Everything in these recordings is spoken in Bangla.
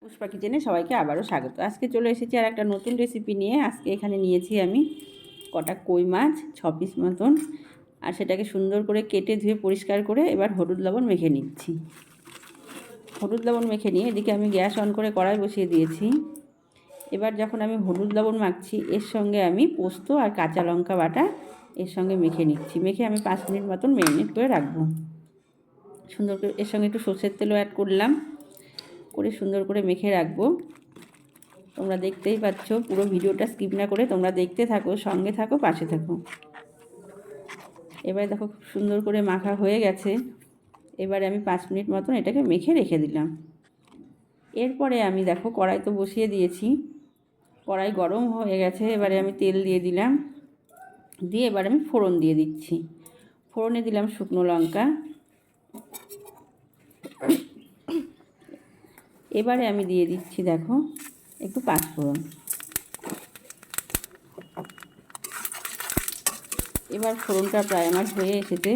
পুষ্পা কিচেনে সবাইকে আবারও স্বাগত। আজকে চলে এসেছি আর একটা নতুন রেসিপি নিয়ে। আজকে এখানে নিয়েছি আমি কটা কই মাছ 6 পিস মতন, আর সেটাকে সুন্দর করে কেটে ধুয়ে পরিষ্কার করে এবার হলুদ লবণ মেখে নিচ্ছি। হলুদ লবণ মেখে নিয়ে এদিকে আমি গ্যাস অন করে কড়াই বসিয়ে দিয়েছি। এবার যখন আমি হলুদ লবণ মাখছি, এর সঙ্গে আমি পোস্ত আর কাঁচা লঙ্কা বাটা এর সঙ্গে মেখে নিচ্ছি। মেখে আমি 5 মিনিট মতন ম্যারিনেট করে রাখবো। সুন্দর করে এর সঙ্গে একটু সর্ষের তেলও অ্যাড করলাম, করে সুন্দর করে মেখে রাখবো। তোমরা দেখতেই পাচ্ছ, পুরো ভিডিওটা স্কিপ না করে তোমরা দেখতে থাকো, সঙ্গে থাকো, পাশে থাকো। এবারে দেখো খুব সুন্দর করে মাখা হয়ে গেছে। এবারে আমি 5 মিনিট মতন এটাকে মেখে রেখে দিলাম। এরপরে আমি দেখো কড়াই তো বসিয়ে দিয়েছি, কড়াই গরম হয়ে গেছে। এবারে আমি তেল দিয়ে দিলাম, দিয়ে এবারে আমি ফোড়ন দিয়ে দিচ্ছি। ফোড়নে দিলাম শুকনো লঙ্কা। এবারে আমি দিয়ে দিচ্ছি দেখো একটু পাঁচফোড়ন। এবার ফোড়নটা প্রায় আমার হয়ে এসেছে।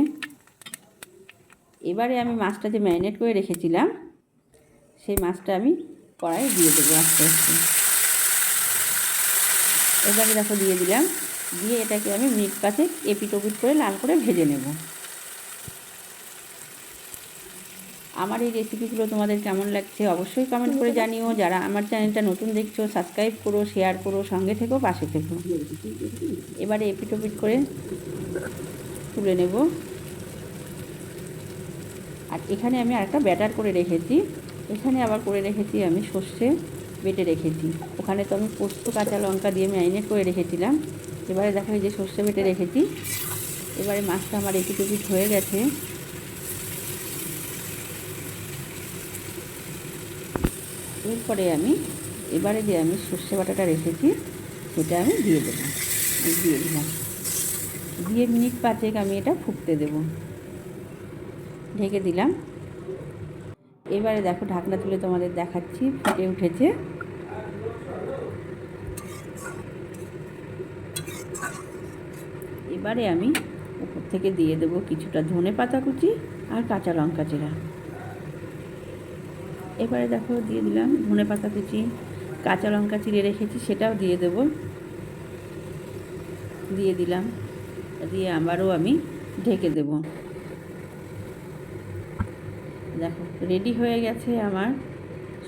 এবারে আমি মাছটা যে ম্যারিনেট করে রেখেছিলাম, সেই মাছটা আমি কড়াইয়ে দিয়ে দেবো আস্তে আস্তে। এবারে দেখো দিয়ে দিলাম, দিয়ে এটাকে আমি মিনিট 5 এপিট ওপিট করে লাল করে ভেজে নেব। আমার এই রেসিপিগুলো তোমাদের কেমন লাগছে অবশ্যই কমেন্ট করে জানিও। যারা আমার চ্যানেলটা নতুন দেখছো সাবস্ক্রাইব করো, শেয়ার করো, সঙ্গে থেকো, পাশে থেকো। এবারে এপিট ওপিট করে তুলে নেব। আর এখানে আমি আরেকটা ব্যাটার করে রেখেছি, এখানে আবার করে রেখেছি আমি সর্ষে বেটে রেখেছি। ওখানে তো আমি পোস্ত কাঁচা লঙ্কা দিয়ে ম্যারিনেট করে রেখেছিলাম। এবারে দেখো এই যে সর্ষে বেটে রেখেছি। এবারে মাছটা আমার এপিট ওপিট হয়ে গেছে। এরপরে আমি এবারে যে আমি সর্ষে বাটাটা রেখেছি সেটা আমি দিয়ে দেবো। দিয়ে দিলাম, দিয়ে মিনিট 5 আমি এটা ফুটতে দেব। ঢেকে দিলাম। এবারে দেখো ঢাকনা তুলে তোমাদের দেখাচ্ছি, ফুটে উঠেছে। এবারে আমি উপর থেকে দিয়ে দেবো কিছুটা ধনে পাতা কুচি আর কাঁচা লঙ্কা চিরা। এবারে দেখো দিয়ে দিলাম ধনে পাতা কুচি, কাঁচা লঙ্কা চিড়ে রেখেছি সেটাও দিয়ে দেব। দিয়ে দিলাম, দিয়ে আবারও আমি ঢেকে দেব। দেখো রেডি হয়ে গেছে আমার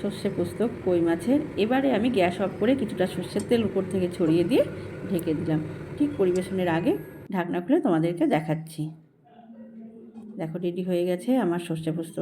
সর্ষে পোস্ত কই মাছের। এবারে আমি গ্যাস অফ করে কিছুটা সর্ষের তেল উপর থেকে ছড়িয়ে দিয়ে ঢেকে দিলাম। ঠিক পরিবেশনের আগে ঢাকনা খুলে তোমাদেরকে দেখাচ্ছি। দেখো রেডি হয়ে গেছে আমার সর্ষে পোস্ত।